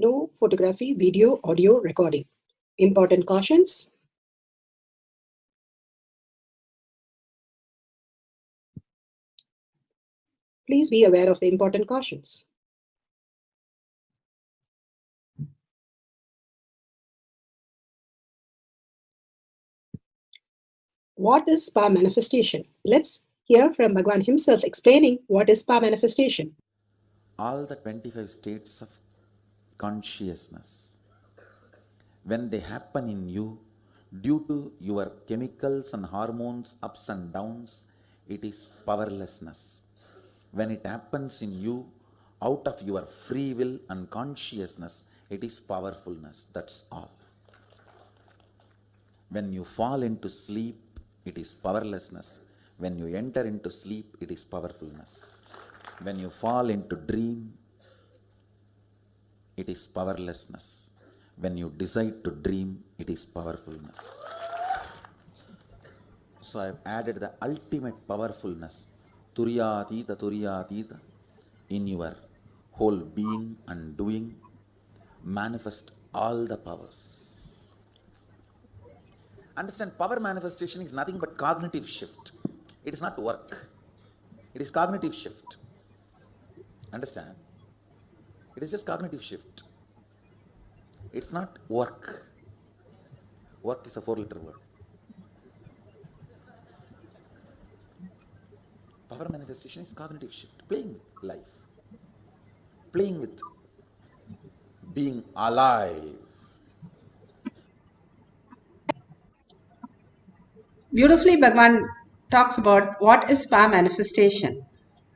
No photography, video, audio recording. Important cautions. Please be aware of the important cautions. What is spa manifestation? Let's hear from Bhagwan himself explaining what is spa manifestation. All the 25 states of consciousness, when they happen in you, due to your chemicals and hormones ups and downs, it is powerlessness. When it happens in you, out of your free will and consciousness, it is powerfulness. That's all. When you fall into sleep, it is powerlessness. When you enter into sleep, it is powerfulness. When you fall into dream, it is powerlessness. When you decide to dream, it is powerfulness. So I have added the ultimate powerfulness, Turyatita, in your whole being and doing. Manifest all the powers. Understand, power manifestation is nothing but cognitive shift. It is not work. It is cognitive shift. Understand? It is just cognitive shift. It's not work. Work is a 4-letter word. Power manifestation is cognitive shift. Playing with life. Playing with being alive. Beautifully, Bhagwan talks about what is power manifestation.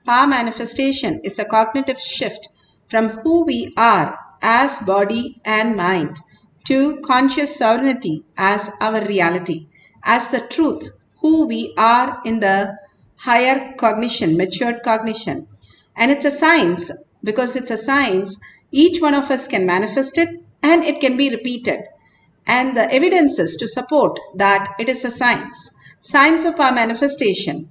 Power manifestation is a cognitive shift from who we are as body and mind to conscious sovereignty as our reality, as the truth, who we are in the higher cognition, matured cognition. And it's a science. Because it's a science, each one of us can manifest it and it can be repeated. And the evidences to support that it is a science. Science of our manifestation,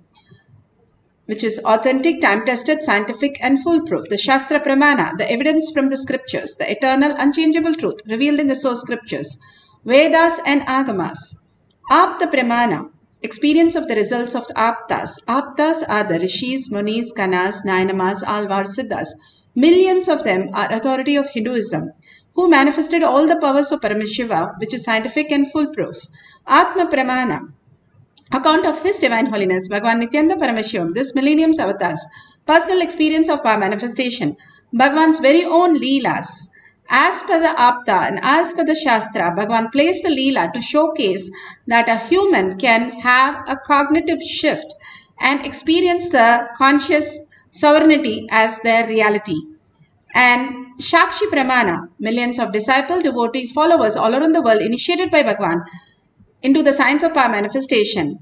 which is authentic, time-tested, scientific and foolproof. The Shastra Pramana, the evidence from the scriptures, the eternal, unchangeable truth revealed in the source scriptures, Vedas and Agamas. Apta Pramana, experience of the results of the Aptas. Aptas are the Rishis, Munis, Kanas, Nainamas, Alvars, Siddhas. Millions of them are authority of Hinduism, who manifested all the powers of Paramashiva, which is scientific and foolproof. Atma Pramana, account of His Divine Holiness, Bhagwan Nithyananda Paramashivam, this millennium's avatars, personal experience of power manifestation, Bhagwan's very own Leelas. As per the Apta and as per the Shastra, Bhagwan placed the Leela to showcase that a human can have a cognitive shift and experience the conscious sovereignty as their reality. And Shakshi Pramana, millions of disciples, devotees, followers all around the world initiated by Bhagwan into the science of power manifestation.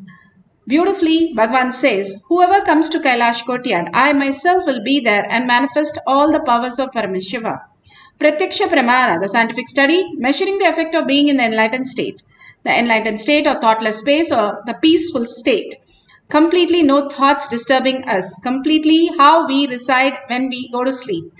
Beautifully, Bhagwan says, whoever comes to Kailash Courtyard, I myself will be there and manifest all the powers of Paramashiva. Pratyaksha Pramana, the scientific study, measuring the effect of being in the enlightened state. The enlightened state or thoughtless space or the peaceful state. Completely no thoughts disturbing us. Completely how we reside when we go to sleep.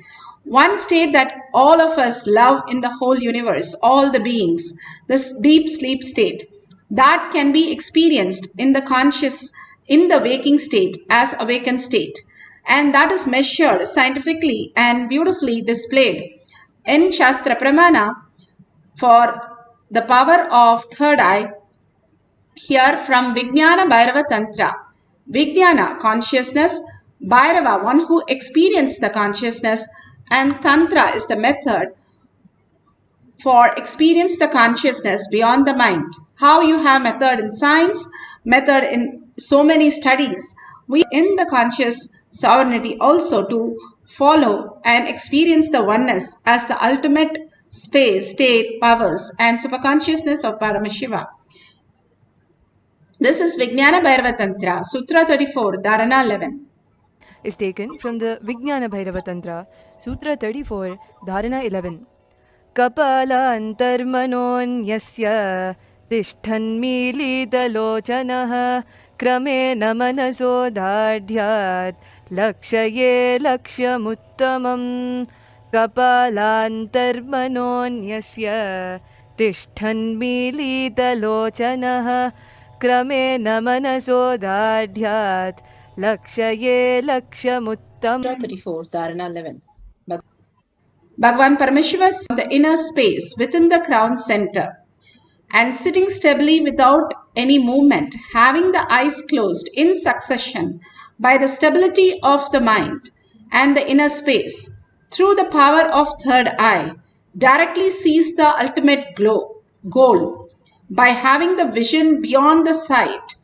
One state that all of us love in the whole universe, all the beings. This deep sleep state. That can be experienced in the conscious, in the waking state as awakened state. And that is measured scientifically and beautifully displayed in Shastra Pramana for the power of third eye here from Vijnana Bhairava Tantra. Vijnana, consciousness, Bhairava, one who experienced the consciousness, and Tantra is the method for experience the consciousness beyond the mind. How you have method in science, method in so many studies. We in the conscious sovereignty also to follow and experience the oneness as the ultimate space, state, powers and superconsciousness of Paramashiva. This is Vijnana Bhairava Tantra, Sutra 34, Dharana 11. Is taken from the Vijnana Bhairava Tantra, Sutra 34, Dharana 11. Kapala antarmanonyasya tishthanmilitalochanaha kramena manaso dardhyat lakshaye lakshamuttamam कपालान्तर्मनोऽन्यस्य तिष्ठन्मीलितलोचनः क्रमेण मनसोदाढ्यात् लक्ष्ये लक्ष्यमुत्तमम्. 34, Dharana 11. Bhagavan Paramashiva saw the inner space within the crown center and sitting stably without any movement, having the eyes closed in succession by the stability of the mind and the inner space, through the power of third eye, directly sees the ultimate goal by having the vision beyond the sight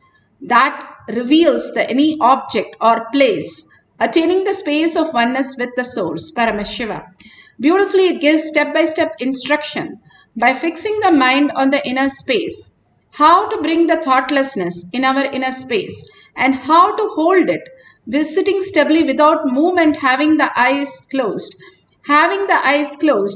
that reveals any object or place, attaining the space of oneness with the source, Paramashiva. Beautifully, it gives step-by-step instruction by fixing the mind on the inner space, how to bring the thoughtlessness in our inner space and how to hold it with sitting stably without movement, having the eyes closed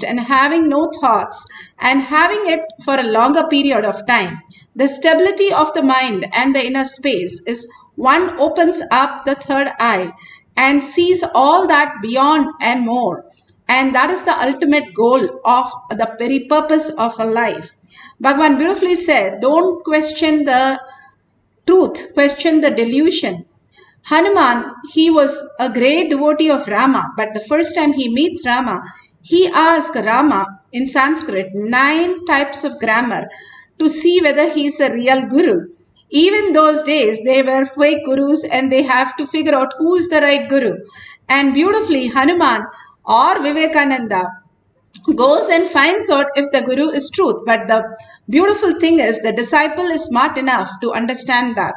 and having no thoughts and having it for a longer period of time. The stability of the mind and the inner space is one opens up the third eye and sees all that beyond and more. And that is the ultimate goal of the very purpose of a life. Bhagavan beautifully said, don't question the truth, question the delusion. Hanuman, he was a great devotee of Rama, but the first time he meets Rama, he asked Rama in Sanskrit 9 types of grammar to see whether he is a real guru. Even those days, they were fake gurus and they have to figure out who is the right guru. And beautifully, Hanuman or Vivekananda goes and finds out if the guru is truth. But the beautiful thing is the disciple is smart enough to understand that.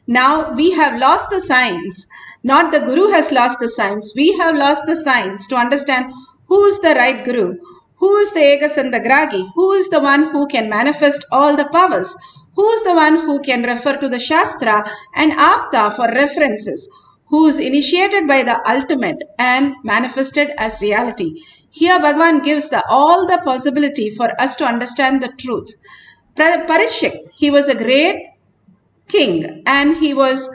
Now we have lost the science. Not the guru has lost the science. We have lost the science to understand who is the right guru, who is the Ekasandagragi, who is the one who can manifest all the powers, who is the one who can refer to the Shastra and Apta for references, who is initiated by the ultimate and manifested as reality. Here Bhagavan gives all the possibility for us to understand the truth. Parikshit, he was a great king and he was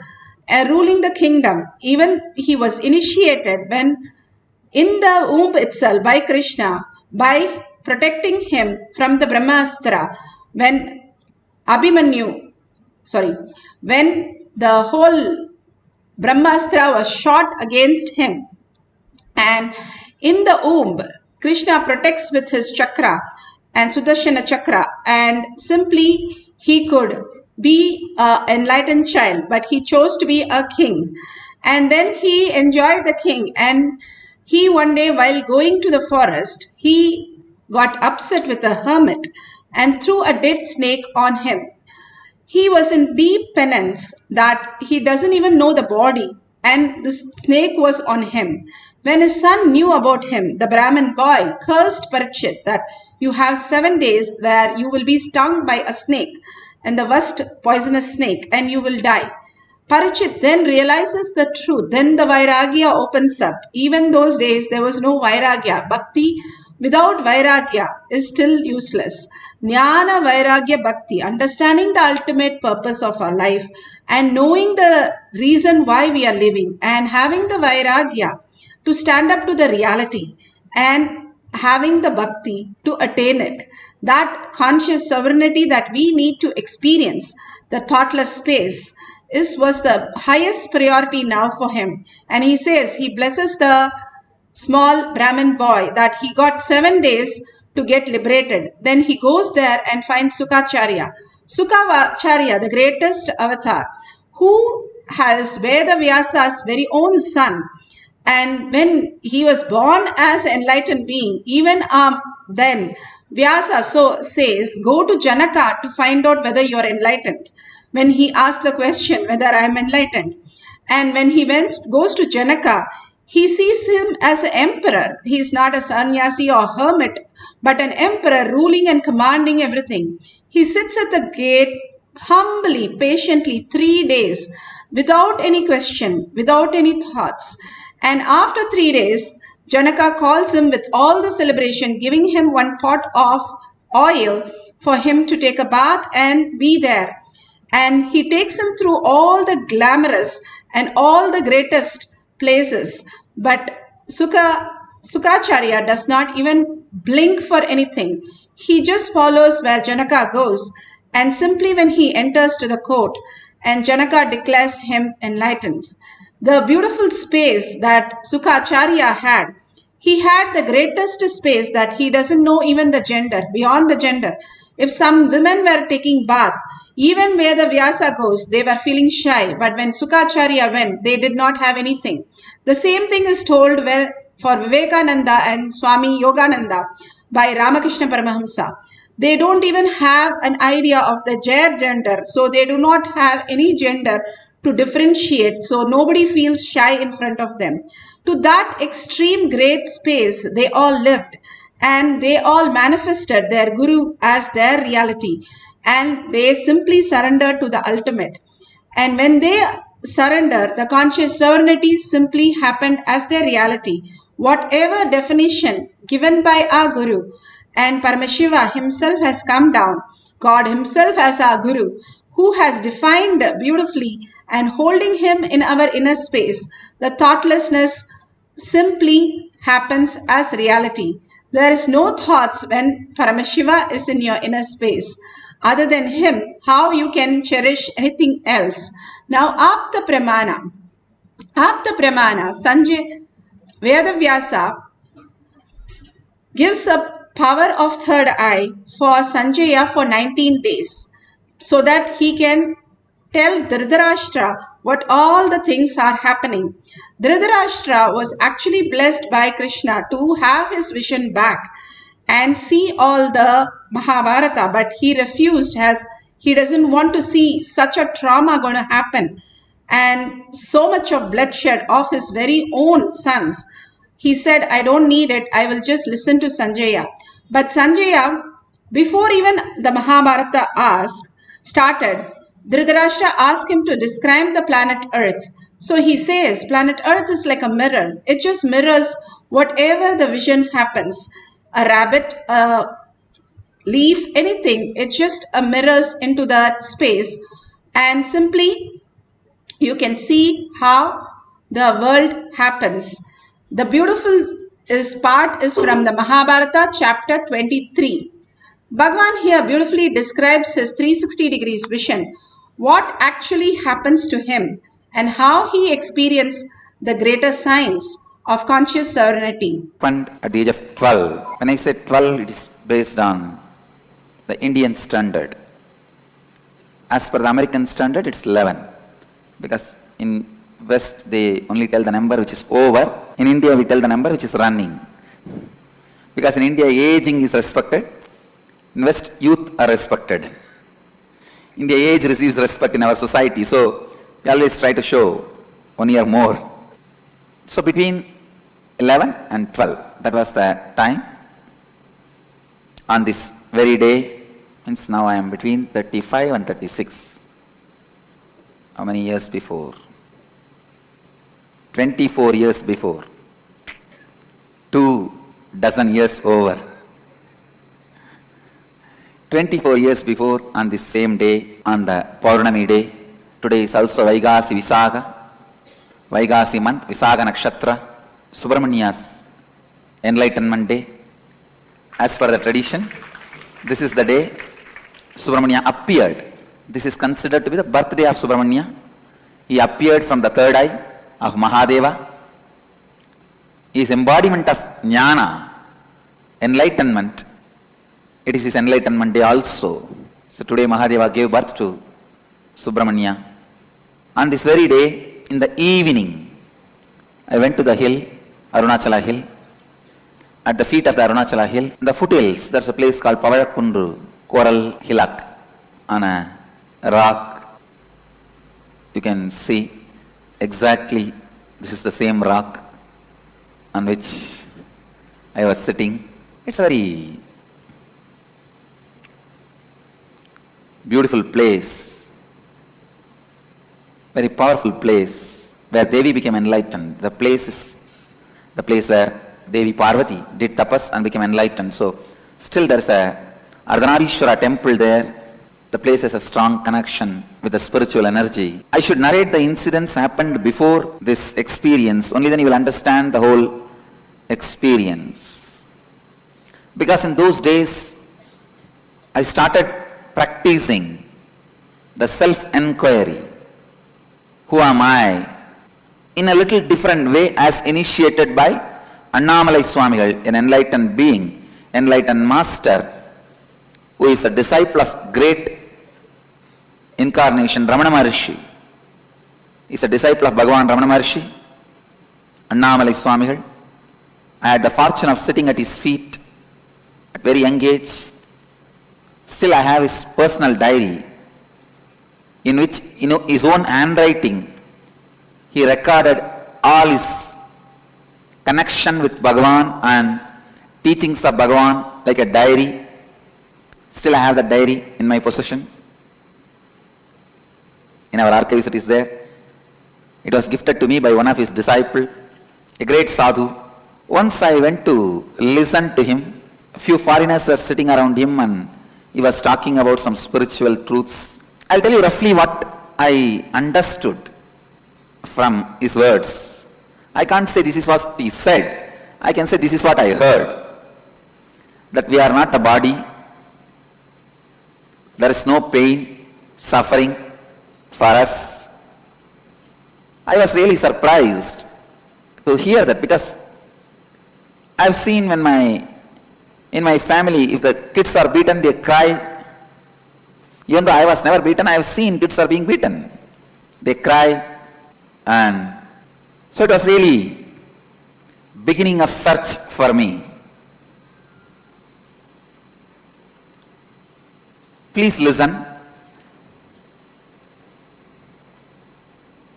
ruling the kingdom. Even he was initiated when in the womb itself by Krishna, by protecting him from the Brahmastra, when when the whole Brahmastra was shot against him, and in the womb, Krishna protects with his chakra and Sudarshana chakra, and simply he could be an enlightened child, but he chose to be a king. And then he enjoyed the king, and he one day while going to the forest, he got upset with a hermit and threw a dead snake on him. He was in deep penance that he doesn't even know the body, and the snake was on him. When his son knew about him, the Brahmin boy cursed Parikshit that you have 7 days where you will be stung by a snake, and the worst poisonous snake, and you will die. Parikshit then realizes the truth. Then the Vairagya opens up. Even those days, there was no Vairagya. Bhakti without Vairagya is still useless. Jnana Vairagya Bhakti, understanding the ultimate purpose of our life and knowing the reason why we are living and having the Vairagya to stand up to the reality and having the Bhakti to attain it. That conscious sovereignty that we need to experience, the thoughtless space, was the highest priority now for him. And he says, he blesses the small Brahmin boy that he got 7 days to get liberated. Then he goes there and finds Sukacharya. Sukacharya, the greatest avatar, who has Veda Vyasa's very own son. And when he was born as an enlightened being, even then Vyasa says, go to Janaka to find out whether you are enlightened. When he asked the question whether I am enlightened. And when he goes to Janaka, he sees him as an emperor. He is not a sannyasi or hermit, but an emperor ruling and commanding everything. He sits at the gate humbly, patiently, 3 days, without any question, without any thoughts. And after 3 days, Janaka calls him with all the celebration, giving him 1 pot of oil for him to take a bath and be there. And he takes him through all the glamorous and all the greatest places. But Suka Sukacharya does not even blink for anything. He just follows where Janaka goes, and simply when he enters to the court and Janaka declares him enlightened. The beautiful space that Sukacharya had, he had the greatest space that he doesn't know even the gender, beyond the gender. If some women were taking bath, even where the Vyasa goes, they were feeling shy. But when Sukacharya went, they did not have anything. The same thing is told for Vivekananda and Swami Yogananda by Ramakrishna Paramahamsa. They don't even have an idea of the gender, so they do not have any gender to differentiate, so nobody feels shy in front of them. To that extreme great space, they all lived, and they all manifested their Guru as their reality, and they simply surrendered to the ultimate. And when they surrender, the conscious sovereignty simply happened as their reality. Whatever definition given by our Guru, and Paramashiva himself has come down, God himself as our Guru, who has defined beautifully, and holding him in our inner space, the thoughtlessness simply happens as reality. There is no thoughts when Paramashiva is in your inner space. Other than him, how you can cherish anything else? Now, Apta Pramana, Sanjay Vedavyasa gives a power of third eye for Sanjaya for 19 days so that he can tell Dhritarashtra what all the things are happening. Dhritarashtra was actually blessed by Krishna to have his vision back and see all the Mahabharata, but he refused as he doesn't want to see such a trauma going to happen and so much of bloodshed of his very own sons. He said, I don't need it, I will just listen to Sanjaya. But Sanjaya, before even the Mahabharata started, Dhritarashtra asked him to describe the planet Earth. So he says, planet Earth is like a mirror. It just mirrors whatever the vision happens. A rabbit, a leaf, anything. It just mirrors into that space. And simply, you can see how the world happens. The beautiful part is from the Mahabharata chapter 23. Bhagavan here beautifully describes his 360 degrees vision, what actually happens to him and how he experienced the greater science of conscious sovereignty. At the age of 12, when I say 12, it is based on the Indian standard. As per the American standard, it's 11. Because in West, they only tell the number which is over. In India, we tell the number which is running. Because in India, aging is respected. In West, youth are respected. India, age receives respect in our society. So, we always try to show 1 year more. So, between 11 and 12, that was the time. On this very day, means now I am between 35 and 36. How many years before? 24 years before. 2 dozen years over. 24 years before, on this same day, on the Poornima day, today is also Vaigasi Visaga, Vaigasi month, Visaga Nakshatra, Subramania's enlightenment day. As per the tradition, this is the day Subramania appeared. This is considered to be the birthday of Subramania. He appeared from the third eye of Mahadeva. He is embodiment of Jnana, enlightenment. It is his enlightenment day also. So today Mahadeva gave birth to Subramania. On this very day, in the evening, I went to the hill, Arunachala hill. At the feet of the Arunachala hill, in the foothills, there's a place called Pavayakundru, Coral Hillock, on a rock. You can see exactly this is the same rock on which I was sitting. It's a very beautiful place, very powerful place where Devi became enlightened. The place is the place where Devi Parvati did tapas and became enlightened. So still there is a Ardhanarishwara temple there. The place has a strong connection with the spiritual energy. I should narrate the incidents happened before this experience. Only then you will understand the whole experience. Because in those days, I started practicing the self-enquiry. Who am I? In a little different way as initiated by Annamalai Swamigal, an enlightened being, enlightened master, who is a disciple of great incarnation, Ramana Maharshi. He is a disciple of Bhagavan Ramana Maharshi, Annamalai Swamigal. I had the fortune of sitting at his feet at very young age. Still I have his personal diary, in which, his own handwriting, he recorded all his connection with Bhagavan and teachings of Bhagavan like a diary. Still I have that diary in my possession. In our archives it is there. It was gifted to me by one of his disciples, a great sadhu. Once I went to listen to him. A few foreigners were sitting around him and he was talking about some spiritual truths. I'll tell you roughly what I understood from his words. I can't say this is what he said. I can say this is what I heard. That we are not a body. There is no pain, suffering for us. I was really surprised to hear that, because I've seen in my family, if the kids are beaten, they cry. Even though I was never beaten, I have seen kids are being beaten. They cry. And so it was really beginning of search for me. Please listen.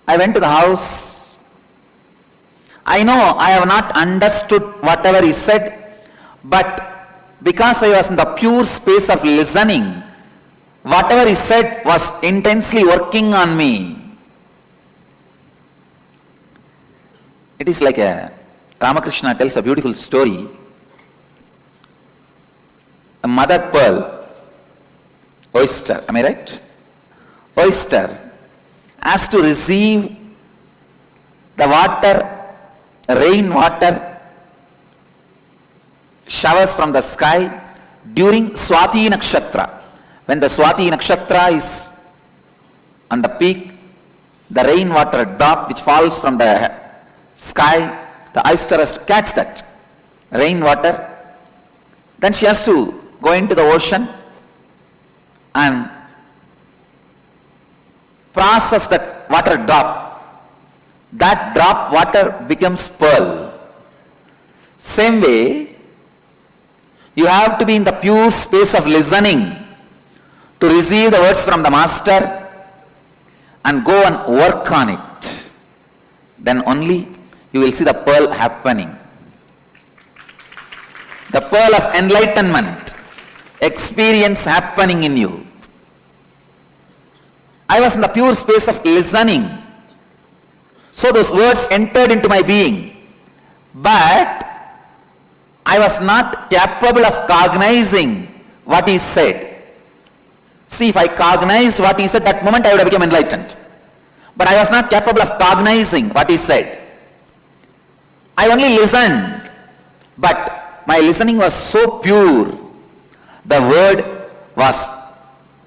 I went to the house. I know I have not understood whatever he said, but because I was in the pure space of listening, whatever he said was intensely working on me. It is like Ramakrishna tells a beautiful story. A mother pearl, oyster, am I right? Oyster has to receive the water, rain water, showers from the sky during Swati Nakshatra. When the Swati Nakshatra is on the peak, the rainwater drop which falls from the sky, the oyster has to catch that rainwater. Then she has to go into the ocean and process that water drop. That drop water becomes pearl. Same way, you have to be in the pure space of listening to receive the words from the master and go and work on it. Then only you will see the pearl happening. The pearl of enlightenment, experience happening in you. I was in the pure space of listening. So those words entered into my being. But I was not capable of cognizing what he said. See, if I cognized what he said, that moment I would have become enlightened. But I was not capable of cognizing what he said. I only listened, but my listening was so pure. The word was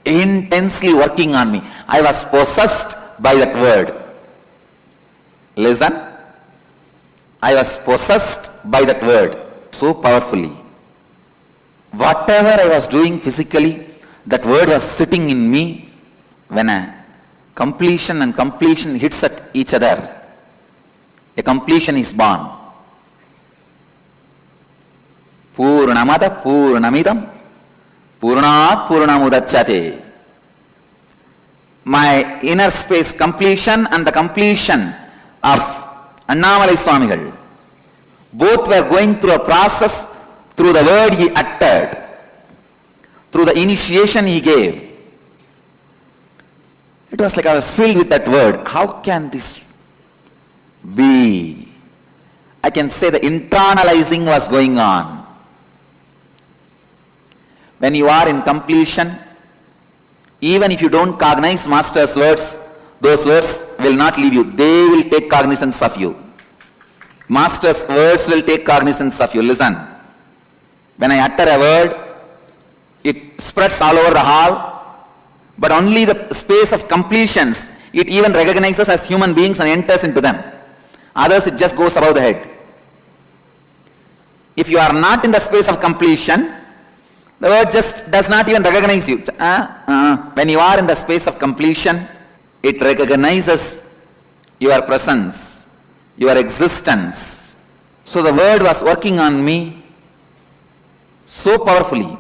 intensely working on me. I was possessed by that word. Listen. I was possessed by that word so powerfully. Whatever I was doing physically, that word was sitting in me. When a completion and completion hits at each other, a completion is born. Poornamada Poornamidam Purnat Purnamudachyate. My inner space completion and the completion of Annamalai Swamigal, both were going through a process through the word he uttered, through the initiation he gave. It was like I was filled with that word. How can this be? I can say the internalizing was going on. When you are in completion, even if you don't cognize Master's words, those words will not leave you. They will take cognizance of you. Master's words will take cognizance of you. Listen. When I utter a word, it spreads all over the hall, but only the space of completions it even recognizes as human beings and enters into them. Others, it just goes above the head. If you are not in the space of completion, the word just does not even recognize you. When you are in the space of completion, it recognizes your presence, your existence. So the word was working on me so powerfully.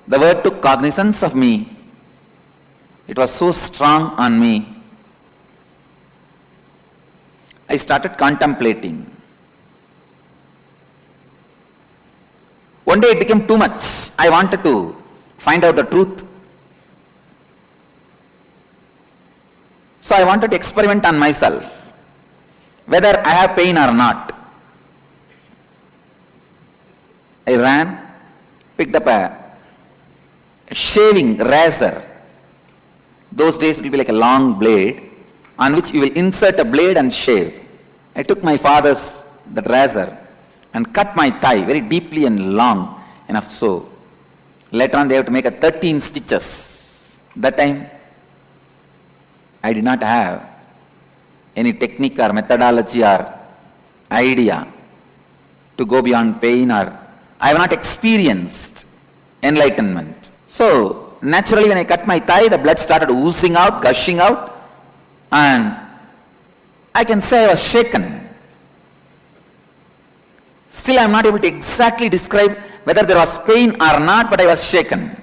The word took cognizance of me. It was so strong on me. I started contemplating. One day it became too much. I wanted to find out the truth. So I wanted to experiment on myself, whether I have pain or not. I ran, picked up a shaving razor. Those days it will be like a long blade on which you will insert a blade and shave. I took my father's that razor and cut my thigh very deeply and long enough so. Later on they have to make a 13 stitches. That time I did not have any technique or methodology or idea to go beyond pain, or I have not experienced enlightenment. So naturally when I cut my thigh, the blood started oozing out, gushing out, and I can say I was shaken. Still I am not able to exactly describe whether there was pain or not, but I was shaken.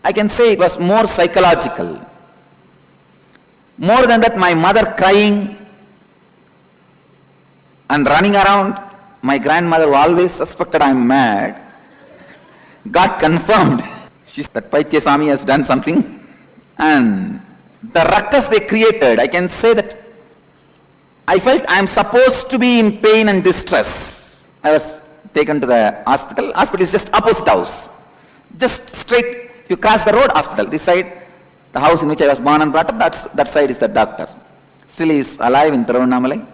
I can say it was more psychological. More than that, my mother crying and running around, my grandmother who always suspected I am mad, got confirmed. That Paityasami has done something. And the ruckus they created, I can say that I felt I am supposed to be in pain and distress. I was taken to the hospital. Hospital is just opposite house. Just straight, you cross the road, hospital. This side, the house in which I was born and brought up, that side is the doctor. Still he is alive in Tiruvannamalai.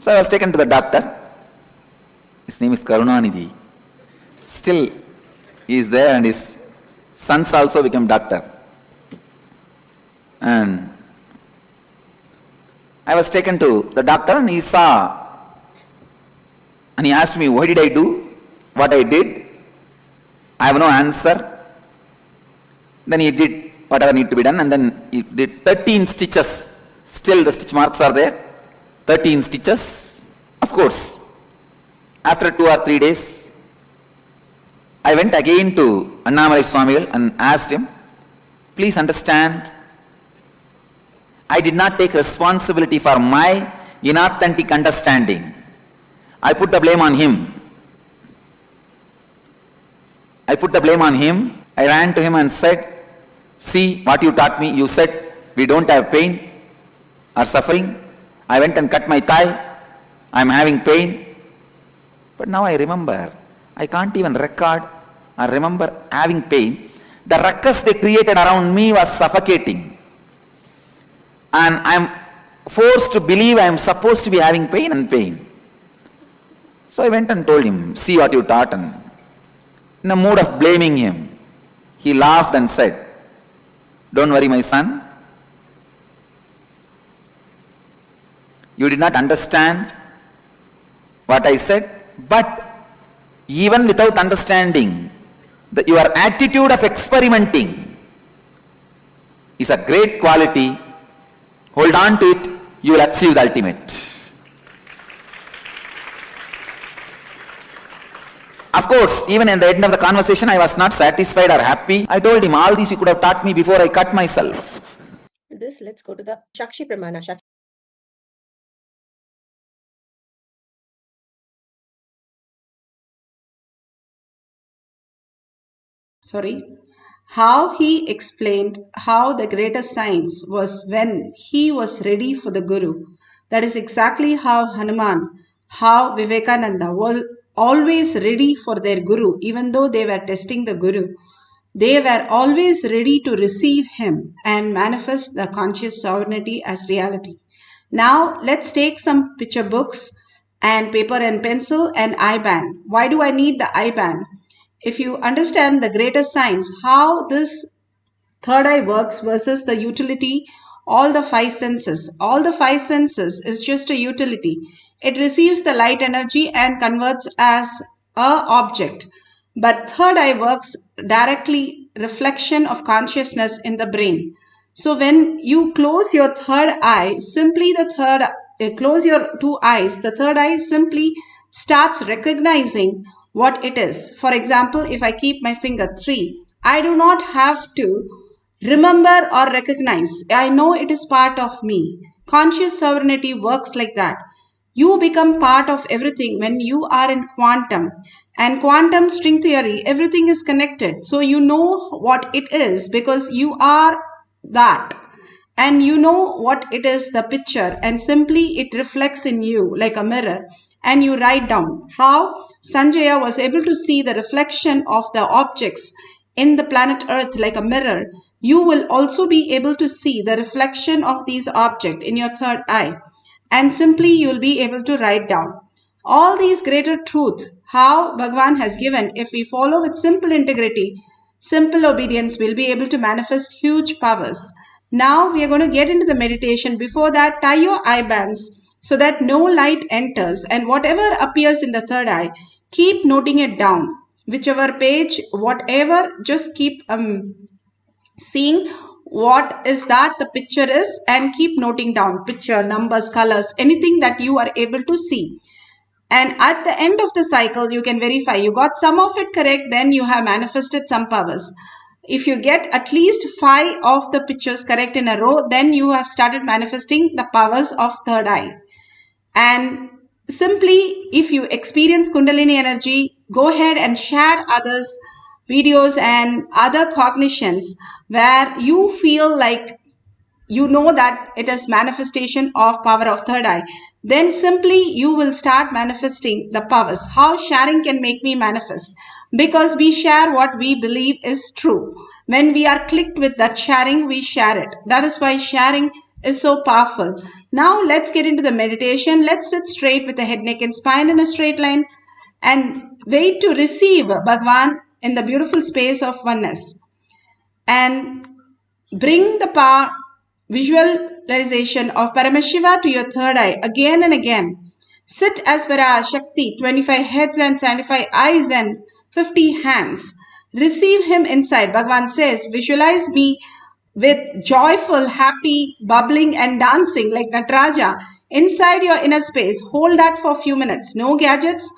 So I was taken to the doctor. His name is Karunanidhi. Still he is there, and his sons also became doctor. And I was taken to the doctor, and he saw, and he asked me, what did I do? What I did? I have no answer. Then he did whatever need to be done, and then he did 13 stitches. Still the stitch marks are there. 13 stitches. Of course, after 2 or 3 days, I went again to Annamalai Swamigal and asked him, please understand, I did not take responsibility for my inauthentic understanding. I put the blame on him. I ran to him and said, see what you taught me. You said we don't have pain or suffering. I went and cut my thigh. I am having pain. But now I remember, I can't even record or remember having pain. The ruckus they created around me was suffocating. And I am forced to believe I am supposed to be having pain and pain. So I went and told him, see what you taught. And in a mood of blaming him, he laughed and said, don't worry my son. You did not understand what I said, but even without understanding, your attitude of experimenting is a great quality. Hold on to it, you will achieve the ultimate. Of course, even at the end of the conversation, I was not satisfied or happy. I told him, all these you could have taught me before I cut myself. With this, let's go to the Shakshi Pramana. How he explained how the greatest science was when he was ready for the Guru. That is exactly how Hanuman, how Vivekananda were always ready for their Guru, even though they were testing the Guru. They were always ready to receive him and manifest the conscious sovereignty as reality. Now let's take some picture books and paper and pencil and eye-band. Why do I need the eye-band? If you understand the greater science, how this third eye works versus the utility, all the five senses. All the five senses is just a utility. It receives the light energy and converts as a object. But third eye works directly reflection of consciousness in the brain. So when you close your third eye, simply close your two eyes, the third eye simply starts recognizing what it is. For example, if I keep my finger 3, I do not have to remember or recognize. I know it is part of me. Conscious sovereignty works like that. You become part of everything when you are in quantum. And quantum string theory, everything is connected. So you know what it is because you are that. And you know what it is, the picture, and simply it reflects in you like a mirror. And you write down how Sanjaya was able to see the reflection of the objects in the planet Earth like a mirror. You will also be able to see the reflection of these objects in your third eye. And simply you will be able to write down all these greater truth how Bhagwan has given. If we follow with simple integrity, simple obedience, we'll be able to manifest huge powers. Now we are going to get into the meditation. Before that, tie your eye bands so that no light enters, and whatever appears in the third eye, keep noting it down. Whichever page, whatever, just keep seeing what is that the picture is and keep noting down picture, numbers, colors, anything that you are able to see. And at the end of the cycle, you can verify you got some of it correct, then you have manifested some powers. If you get at least 5 of the pictures correct in a row, then you have started manifesting the powers of third eye. And simply, if you experience Kundalini energy, go ahead and share others' videos and other cognitions where you feel like you know that it is manifestation of power of third eye. Then simply you will start manifesting the powers. How sharing can make me manifest? Because we share what we believe is true. When we are clicked with that sharing, we share it. That is why sharing is so powerful. Now let's get into the meditation. Let's sit straight with the head, neck and spine in a straight line and wait to receive Bhagwan in the beautiful space of oneness. And bring the power visualization of Paramashiva to your third eye again and again. Sit as Vara Shakti, 25 heads and 75 eyes and 50 hands. Receive him inside. Bhagavan says, visualize me with joyful, happy, bubbling and dancing like Nataraja inside your inner space. Hold that for a few minutes. No gadgets.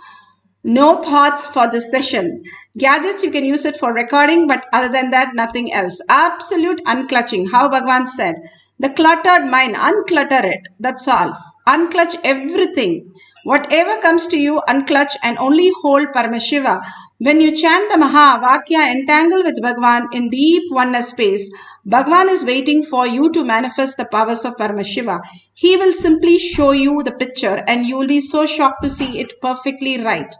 No thoughts for this session. Gadgets, you can use it for recording, but other than that, nothing else. Absolute unclutching. How Bhagwan said, the cluttered mind, unclutter it. That's all. Unclutch everything. Whatever comes to you, unclutch and only hold Paramashiva. When you chant the Maha Vakya, entangle with Bhagwan in deep oneness space, Bhagwan is waiting for you to manifest the powers of Paramashiva. He will simply show you the picture and you will be so shocked to see it perfectly right.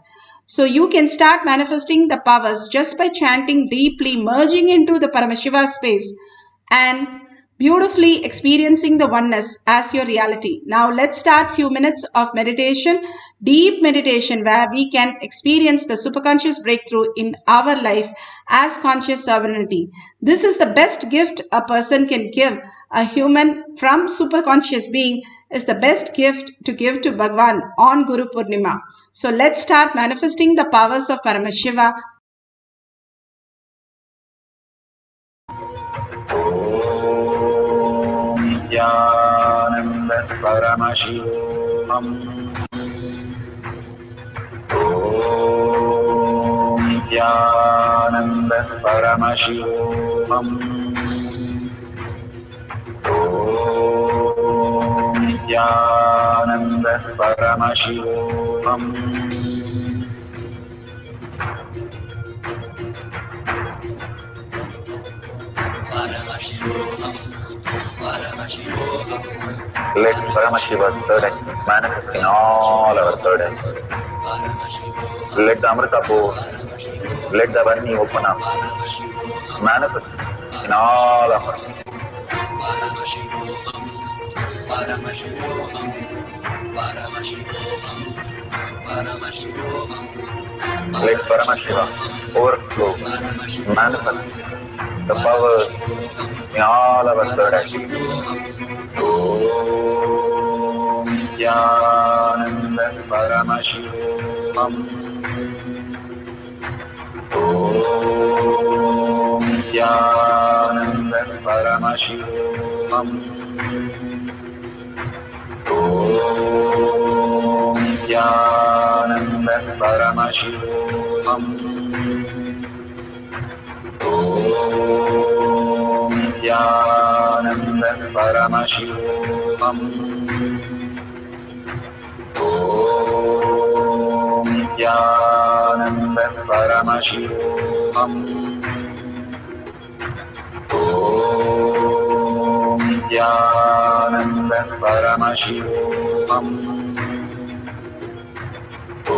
So you can start manifesting the powers just by chanting deeply, merging into the Paramashiva space and beautifully experiencing the oneness as your reality. Now let's start few minutes of meditation, deep meditation where we can experience the superconscious breakthrough in our life as conscious sovereignty. This is the best gift a person can give. A human from superconscious being is the best gift to give to Bhagwan on Guru Poornima. So let's start manifesting the powers of Paramashiva. Nithyananda Paramashivoham. Nithyananda Paramashivoham. Nithyananda Paramashivoham. Let Paramashiva's third eye manifest in all our third eyes. Let the Amrita pour, let the Varni open up, manifest in all of us. Paramashivoham, Paramashivoham, Paramashivoham. Let Paramashiva overflow, manifest the powers in all our third eye. Om Nityananda Paramashivoham. Om Nityananda Paramashivoham. Om Nityananda Paramashivoham. Om Nityananda Paramashivoham. Om Nityananda Paramashivoham. Om Nityananda Paramashivoham. Om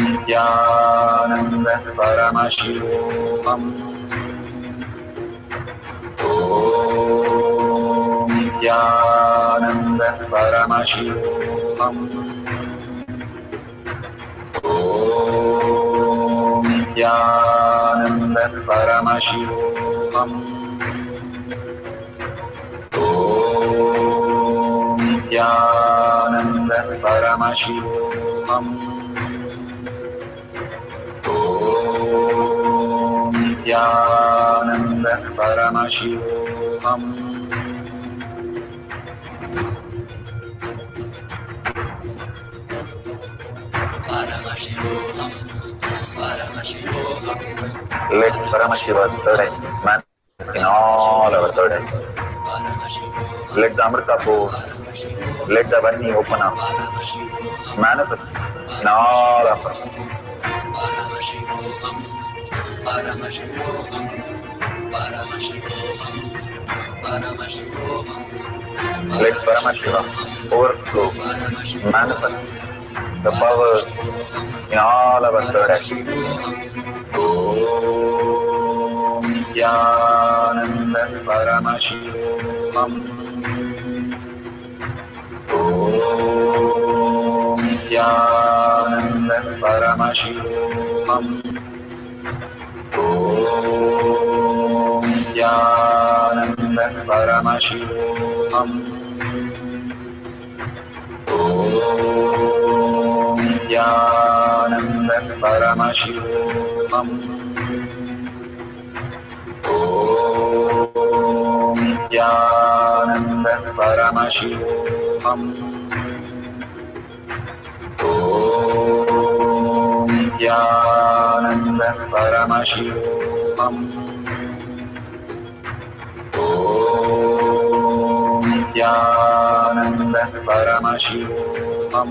Nityananda Paramashivoham. Om Nityananda Paramashivoham. Om Nityananda Paramashivoham. Om Nityananda Paramashivoham. Om Nityananda Paramashivoham. Paramashivoham, Paramashivoham. Let Paramashiva's third eye manifest in all our third eyes. Let the Amrita pour, let the Vani open up, manifest in all of us. Paramashivoham, Paramashivoham, Paramashivoham, Paramashivoham. Let Paramashiva overflow, manifest the powers in all our third eye. Om Nityananda Paramashivoham. Om Nityananda Paramashivoham. Om Nityananda Paramashivoham. Om Nityananda Paramashivoham. Om Nityananda Paramashivoham. Om Nityananda Paramashivoham. Om Nityananda Paramashivoham. Om Nityananda Paramashivoham. Om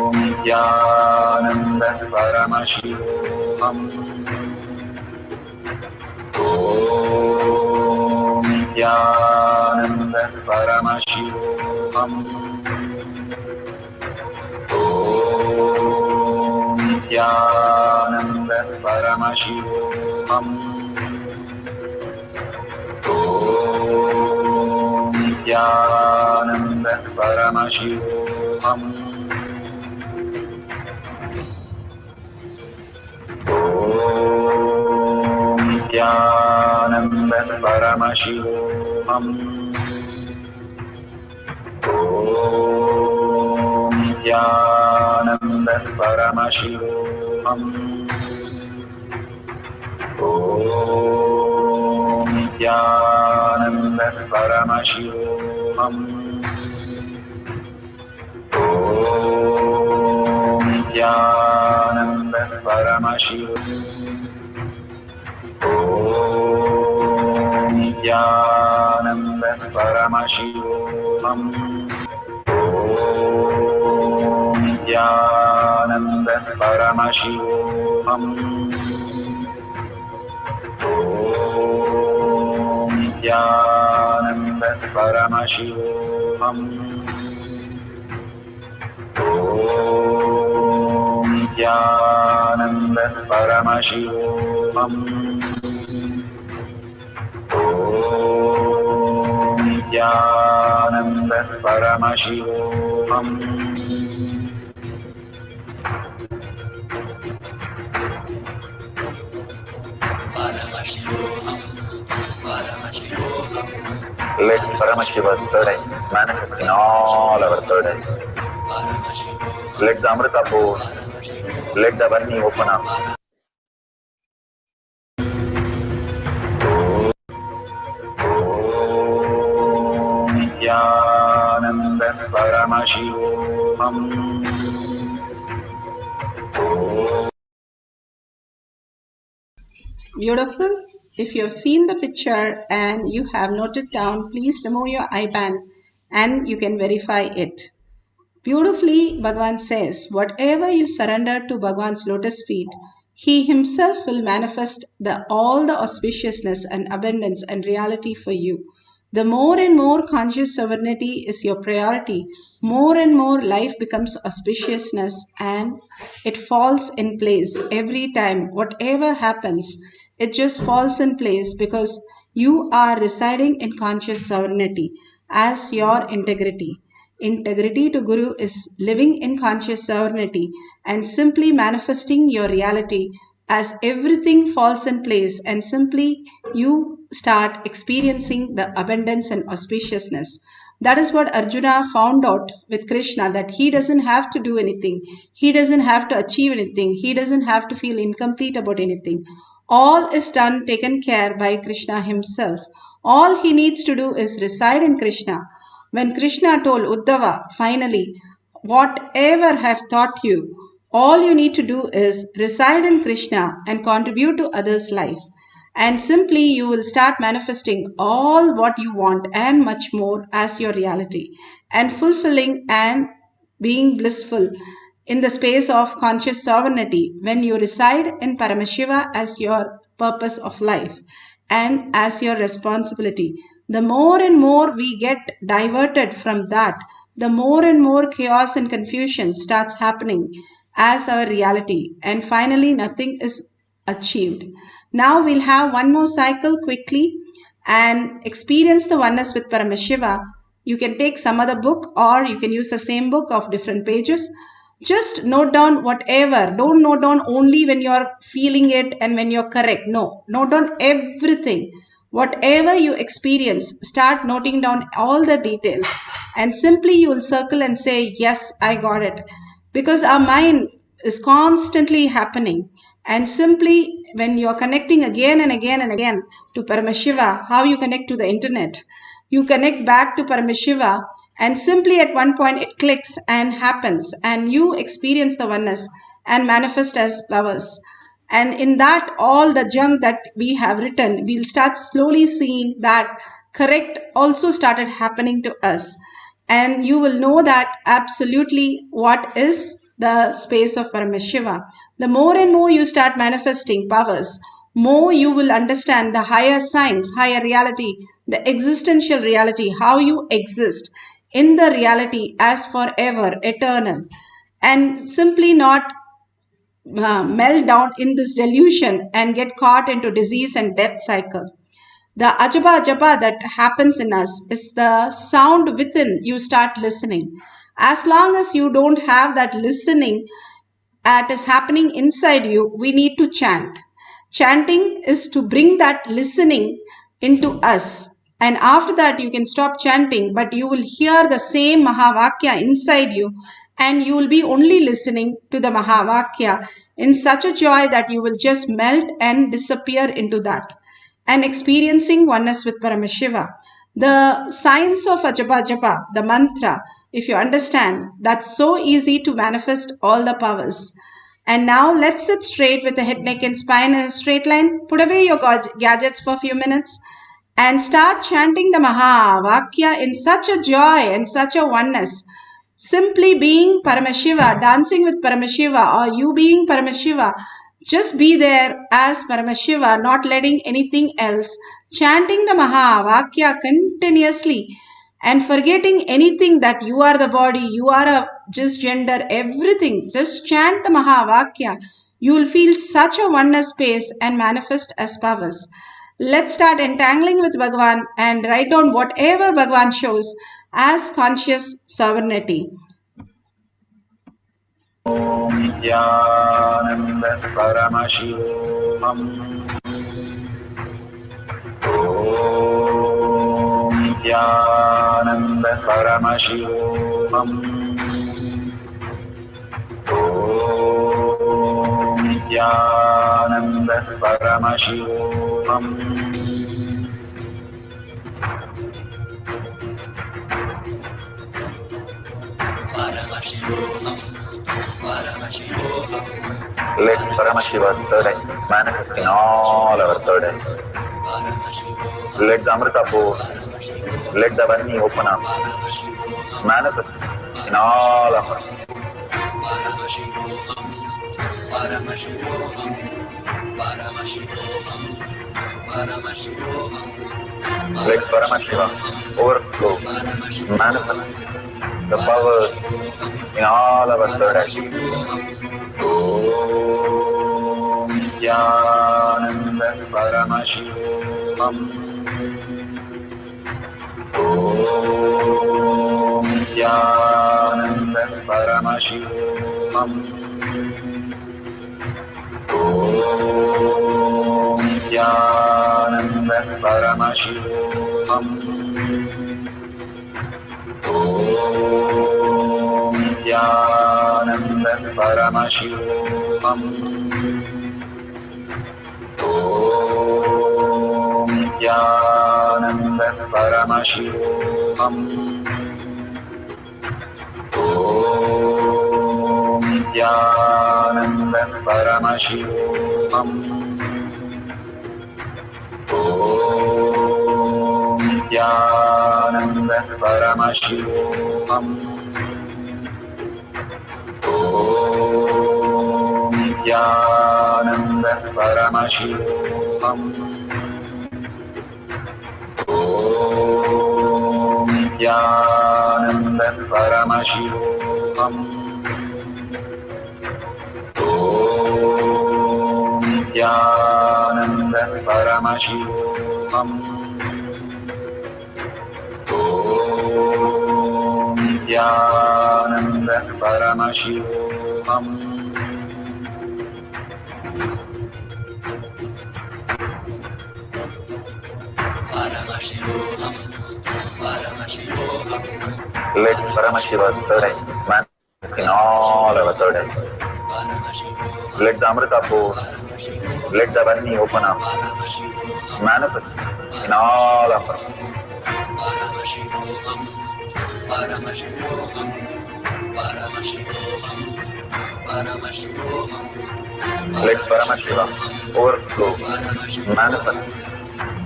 Nityananda Paramashivoham. Om Nityananda Paramashivoham. Om Nityananda Paramashivoham. Om Nityananda Paramashivoham. Om Nityananda Paramashivoham. Om Nityananda Paramashivoham. Om Nityananda Paramashivoham. Om Nityananda Paramashivoham. Om Nityananda Paramashivoham. Om Nityananda Paramashivoham. Om Nityananda Paramashivoham. Paramashivoham. Paramashivoham. Paramashivoham. Let Paramashiva's third eye manifest in all our third eyes. Paramashivoham. Let the Amrita pour. Let the Vani open up. Nithyananda Paramashivoham. Beautiful. If you have seen the picture and you have noted down, please remove your IBAN and you can verify it. Beautifully, Bhagavan says, whatever you surrender to Bhagavan's lotus feet, he himself will manifest all the auspiciousness and abundance and reality for you. The more and more conscious sovereignty is your priority, more and more life becomes auspiciousness and it falls in place every time. Whatever happens, it just falls in place because you are residing in conscious sovereignty as your integrity. Integrity to Guru is living in conscious sovereignty and simply manifesting your reality as everything falls in place and simply you start experiencing the abundance and auspiciousness. That is what Arjuna found out with Krishna, that he doesn't have to do anything. He doesn't have to achieve anything. He doesn't have to feel incomplete about anything. All is done, taken care by Krishna himself. All he needs to do is reside in Krishna. When Krishna told Uddhava, finally, whatever have taught you, all you need to do is reside in Krishna and contribute to others' life. And simply you will start manifesting all what you want and much more as your reality, and fulfilling and being blissful in the space of conscious sovereignty when you reside in Paramashiva as your purpose of life and as your responsibility. The more and more we get diverted from that, the more and more chaos and confusion starts happening as our reality, and finally nothing is achieved. Now we'll have one more cycle quickly and experience the oneness with Paramashiva. You can take some other book or you can use the same book of different pages. Just note down whatever. Don't note down only when you're feeling it and when you're correct. No, note down everything. Whatever you experience, start noting down all the details and simply you will circle and say, yes, I got it. Because our mind is constantly happening. And simply when you're connecting again and again and again to Paramashiva, how you connect to the internet, you connect back to Paramashiva and simply at one point it clicks and happens and you experience the oneness and manifest as flowers. And in that, all the junk that we have written, we'll start slowly seeing that correct also started happening to us. And you will know that absolutely what is the space of Paramashiva. The more and more you start manifesting powers, more you will understand the higher science, higher reality, the existential reality, how you exist in the reality as forever, eternal, and simply not melt down in this delusion and get caught into disease and death cycle. The ajaba japa that happens in us is the sound within you start listening. As long as you don't have that listening that is happening inside you, we need to chant. Chanting is to bring that listening into us. And after that, you can stop chanting, but you will hear the same Mahavakya inside you, and you will be only listening to the Mahavakya in such a joy that you will just melt and disappear into that and experiencing oneness with Paramashiva. The science of Ajapa Japa, the mantra, if you understand, that's so easy to manifest all the powers. And now let's sit straight with the head, neck and spine in a straight line. Put away your gadgets for a few minutes and start chanting the Mahavakya in such a joy and such a oneness. Simply being Paramashiva, dancing with Paramashiva, or you being Paramashiva, just be there as Paramashiva, not letting anything else, chanting the Mahavakya continuously and forgetting anything that you are the body, you are a just gender, everything. Just chant the Mahavakya. You will feel such a oneness space and manifest as powers. Let's start entangling with Bhagavan and write down whatever Bhagavan shows as conscious sovereignty. Nithyananda Paramashivoham. Om Nithyananda Paramashivoham. Om Nithyananda Paramashivoham. Paramashivoham. Paramashivoham. Let Paramashiva's third eye manifest in all our third eyes. Let the Amrita pour, let the Vanni open up, manifest in all of us. Paramashivoham. Paramashivoham. Paramashivoham. Paramashivoham. Let Paramashiva overflow, manifest the powers in all our third eyes. Om Nithyananda Paramashivoham. Om Nithyananda Paramashivoham. Om Nithyananda Paramashivoham. Om Nithyananda Paramashivoham. Om Nithyananda Paramashivoham. Om Nithyananda Paramashivoham. Om Nithyananda Paramashivoham. Om Nithyananda Paramashivoham. Om Nithyananda Paramashivoham. Om Nithyananda Paramashivoham. Om Nithyananda Paramashivoham. Paramashivoham. Paramashivoham. Let Paramashiva's third eye manifest in all our third eyes. Let the Amrita pour, let the Vanni open up, manifest in all of us. Paramashivoham. Paramashivoham. Paramashivoham. Paramashivoham. Let Paramashiva overflow, manifest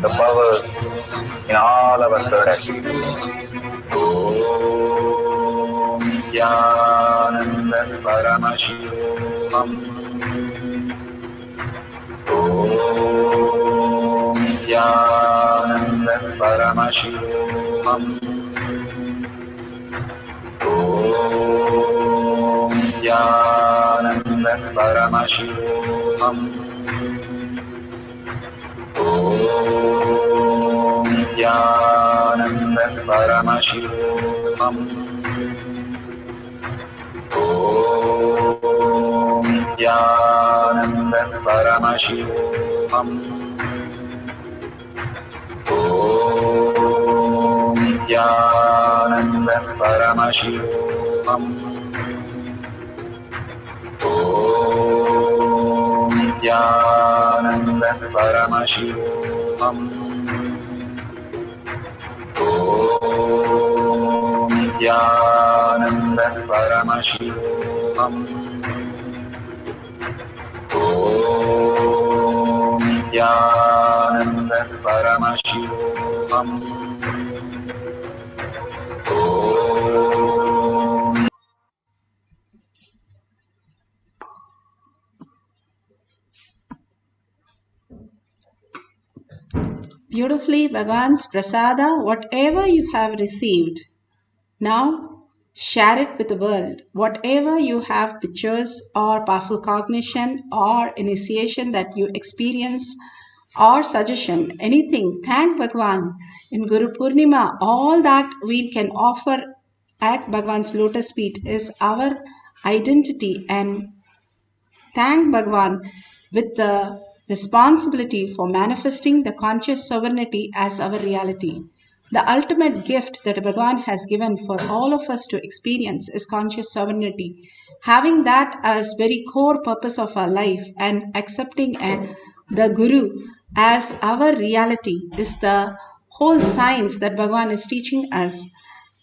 the powers in all our third eyes. Om Nithyananda Paramashivoham. Om Nithyananda Paramashivoham. Om Nithyananda Paramashivoham. Om Nithyananda Paramashivoham. Om Nithyananda Paramashivoham. Om Nithyananda Paramashivoham. Om Nithyananda Paramashivoham. Om Nithyananda Paramashivoham. Om Nithyananda Paramashivoham. Beautifully, Bhagwan's prasada, whatever you have received, now share it with the world. Whatever you have pictures or powerful cognition or initiation that you experience or suggestion, anything, thank Bhagwan. In Guru Poornima, all that we can offer at Bhagwan's lotus feet is our identity, and thank Bhagwan with the responsibility for manifesting the conscious sovereignty as our reality. The ultimate gift that Bhagwan has given for all of us to experience is conscious sovereignty. Having that as very core purpose of our life and accepting the Guru as our reality is the whole science that Bhagwan is teaching us.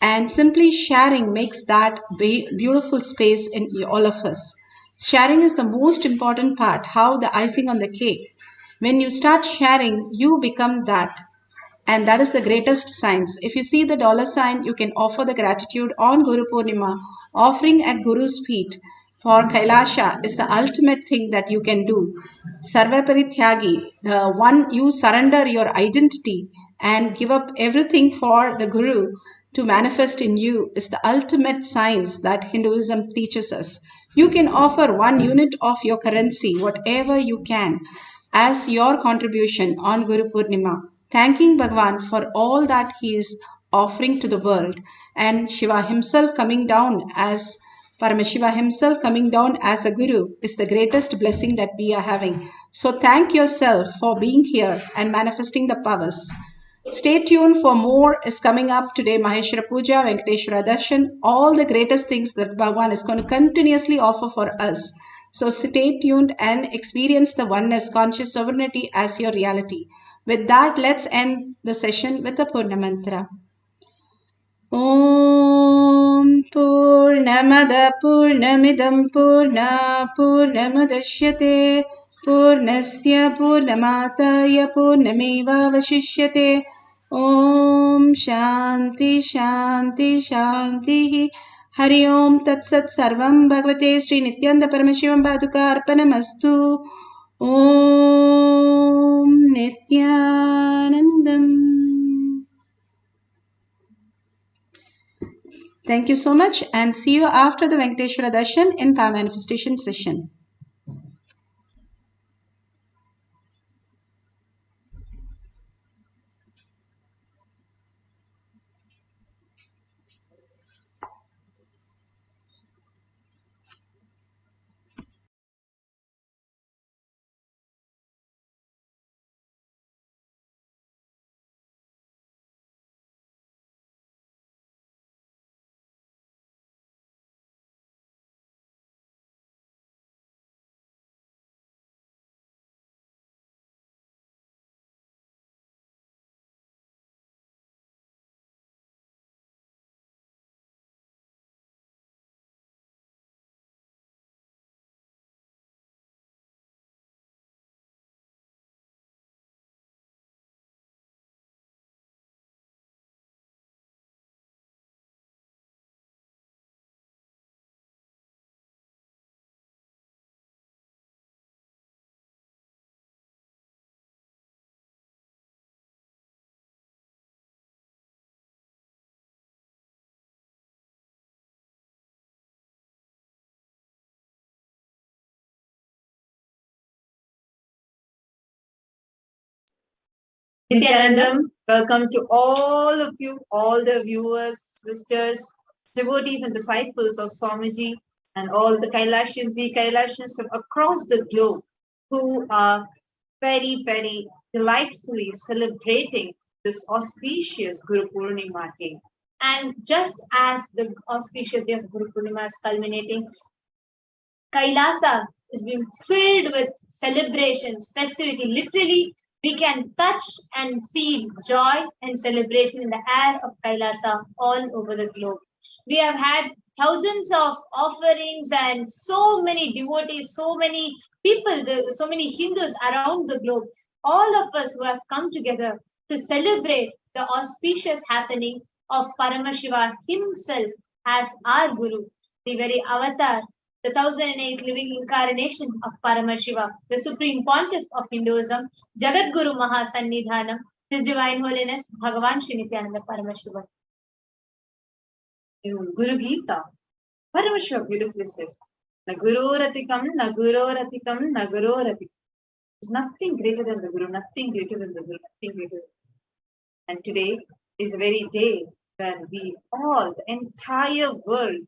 And simply sharing makes that beautiful space in all of us. Sharing is the most important part, how the icing on the cake. When you start sharing, you become that. And that is the greatest science. If you see the dollar sign, you can offer the gratitude on Guru Poornima. Offering at Guru's feet for Kailasha is the ultimate thing that you can do. Sarva Parithyagi, the one you surrender your identity and give up everything for the Guru to manifest in you is the ultimate science that Hinduism teaches us. You can offer 1 unit of your currency, whatever you can, as your contribution on Guru Purnima, thanking Bhagwan for all that he is offering to the world, and Shiva himself coming down as Paramashiva himself coming down as a Guru is the greatest blessing that we are having. So thank yourself for being here and manifesting the powers. Stay tuned for more is coming up today. Maheshwara Puja, Venkateshwara Darshan, all the greatest things that Bhagwan is going to continuously offer for us. So stay tuned and experience the oneness, conscious sovereignty as your reality. With that, let's end the session with the Purna Mantra. Om Purnamada Purnamidam Purna Purnamudashyate Purnasya Purnamataya Purnameva Vashishyate. Om Shanti Shanti Shanti. Hari Om Tat Sat Sarvam Bhagavate Sri Nithyananda Paramashivam Paduka Arpanamastu. Om Nithyanandam. Thank you so much and see you after the Venkateshwara Darshan in Power Manifestation session. Nithyanandam, welcome to all of you, all the viewers, visitors, devotees and disciples of Swamiji and all the Kailashins from across the globe who are very, very delightfully celebrating this auspicious Guru Poornima day. And just as the auspicious day of Guru Poornima is culminating, Kailasa is being filled with celebrations, festivity. Literally, we can touch and feel joy and celebration in the air of Kailasa all over the globe. We have had thousands of offerings and so many devotees, so many people, so many Hindus around the globe. All of us who have come together to celebrate the auspicious happening of Paramashiva himself as our Guru, the very avatar, the 1008th living incarnation of Paramashiva, the supreme pontiff of Hinduism, Jagat Guru Mahasannidhanam, His Divine Holiness, Bhagavan Sri Nithyananda Paramashivam. In Guru Gita, Paramashiva beautifully says, Naguroratikam, Naguroratikam, Naguroratikam. There's nothing greater than the Guru, nothing greater than the Guru, nothing greater than. And today is the very day when we all, the entire world,